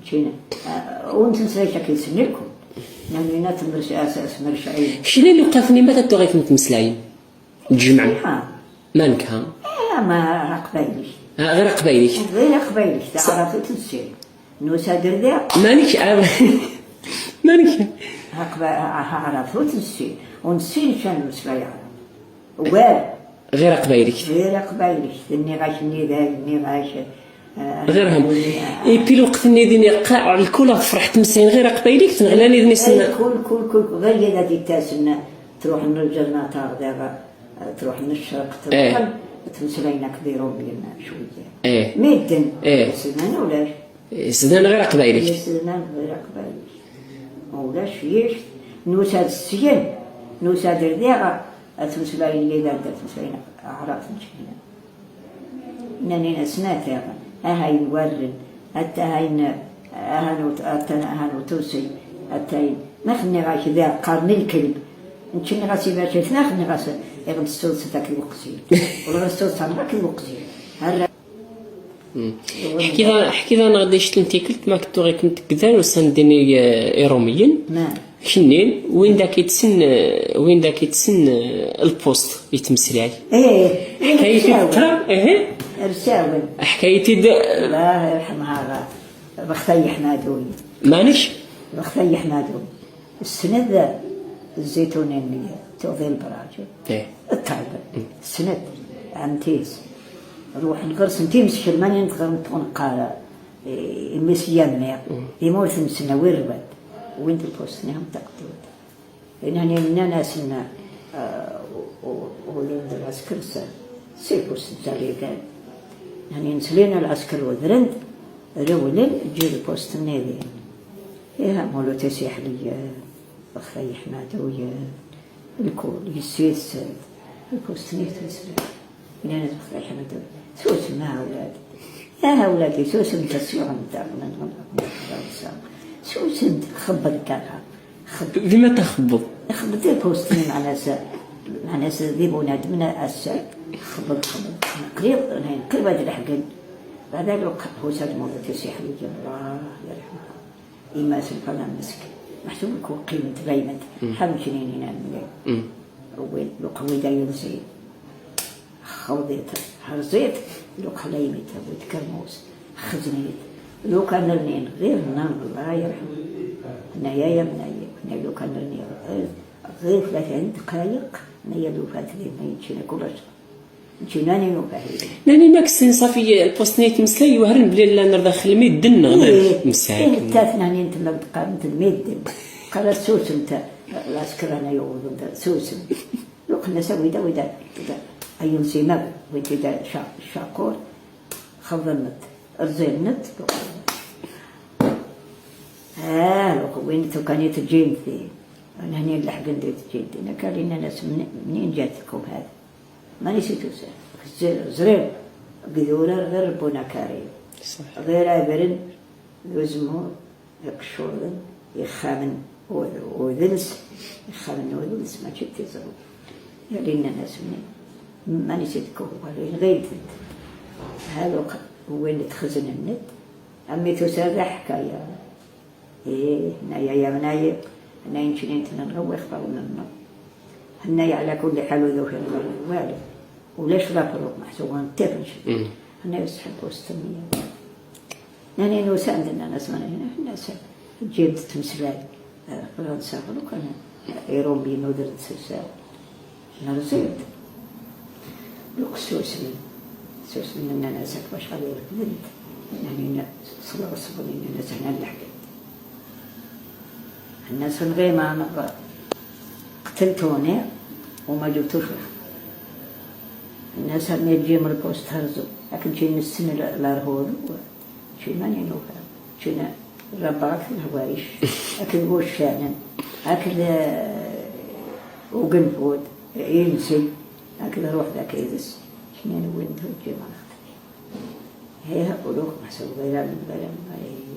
مشينا وانت نسيت كي سنلكم يعني نات اساس مرشعين شنو اللي وقفني متى تغيك متمسلاين تجمع مالكها ما قبايلش غير قبايلك غير قبايلك تعرفت السير نوسا دردا مالك عرفت السير ونسين شان مسلاي عرف غير قبايلك اني غاش اني غاش غيرهم بي الوقت اللي قاع الكل فرحت مسين غير قبايلك تنغلاني نسنا كل غير هذه تاسنا تروح من الجنة تاع تروح من الشرق تروح تمسلينا كبيرون بينا شويه ميدن سنان ولاش سنان غير قبايلك سنان غير قبايلك ولاش فيش نوسا السين نوسا درديغا تمسلين اللي دارت تمسلين اعراف نشينا نانينا سنات هاي نورن حتى هاي هانو توسي حتى نخني غاش ذا قرن الكلب نشني غاسي باش نخني غاس يغد السوس تاك الوقسي ولا السوس تاعك الوقسي حكي ذا انا غادي شتلنتي كلت ما كنت غير كنت كذا وسندني ايروميين شنين وين ذاك يتسن البوست يتمسلاي حكايتي تقرا رساول حكايتي الله يرحمها بختي حمادوي مانيش بختي حمادوي السند الزيتونية توضي البراجل الطايبة السند عمتيس روح نقرص نتيمس شلماني نتقال المسيان يموت مسنا ويربد وين البوست نهم تقتود لأن هني ناسنا ولد العسكر سيبوس زاريقان هني نسلينا العسكر وذرند رولن جي البوست نادين إيه مولو تسيح لي بخي حمادوية الكل يسيس البوست نيتوسر إن أنا بخي حمادوية سوس مع أولاد أولادي سوس متسيوع متعبنا سوس خبط كارها بما تخبط خبط البوست مع ناس ذيبو نادمنا أسا خبط قريب هذا الحقن هذا لو هو ساد مولو تسيح لي الله يرحمها إما سلفنا مسكين محسوب لكو قيمة بايمت حمشنين هنا الملاي وين لو قويدا ينسي خوضيت حرزيت لو قليمت ويتكرموس خزنيت لو كان نرنين غير نار الله يرحمه نيايا منايا لو كان نرنين غير 30 دقايق نيا لو فات لي نيتشينا كلش نشيناني نوباهي ناني ماكسين صافي البوستنيت مسلاي وهرن بلي لا ندخل الميدن غير مساكن تاثناني انت ما بقامت الميدن قال سوس انت العسكر انا يوض سوس لو كنا سويدا ودا ايون سيما ودا شاكور خضنت ارزلنت لو وين تو كانت تجين في انا هني اللحق ندير تجين انا كان لنا ناس منين جاتكم هذا ما نسيتو زرير قدورة غير بونا كاري غير عبرن يزمو يقشورن يخامن وذلس يخامن وذلس ما شفت يزرو يالينا ناس منين ما نسيتكو غير هذا هو اللي تخزن النت أمي تسابع حكاية هنايا يا منايا هنايا نشنين تنغوخ فاونا النار هنايا على كل حال وذوك الوالد وليش لا فروق محسوبان تفنش هنايا يسحب وسطمية يعني نوسا عندنا ناس من هنا ناس جيبت تمسلاي فرنسا فلو كان إيروبي نودر تسلسل نرزيد لوك سوسمين من الناس باش غادي يركبنت يعني صلوا وصفوني الناس هنا اللحقة الناس غير ما قتلتوني وما جبتوش الناس هم يجي من البوست هرزوا لكن شي من السنة الأرهود شي ماني نوفا شي رباك الهوايش أكل وش شانن أكل وقنفود ينسي أكل روح ذاك يدس شنو وين تجي ما هي هقولوك محسوب غير من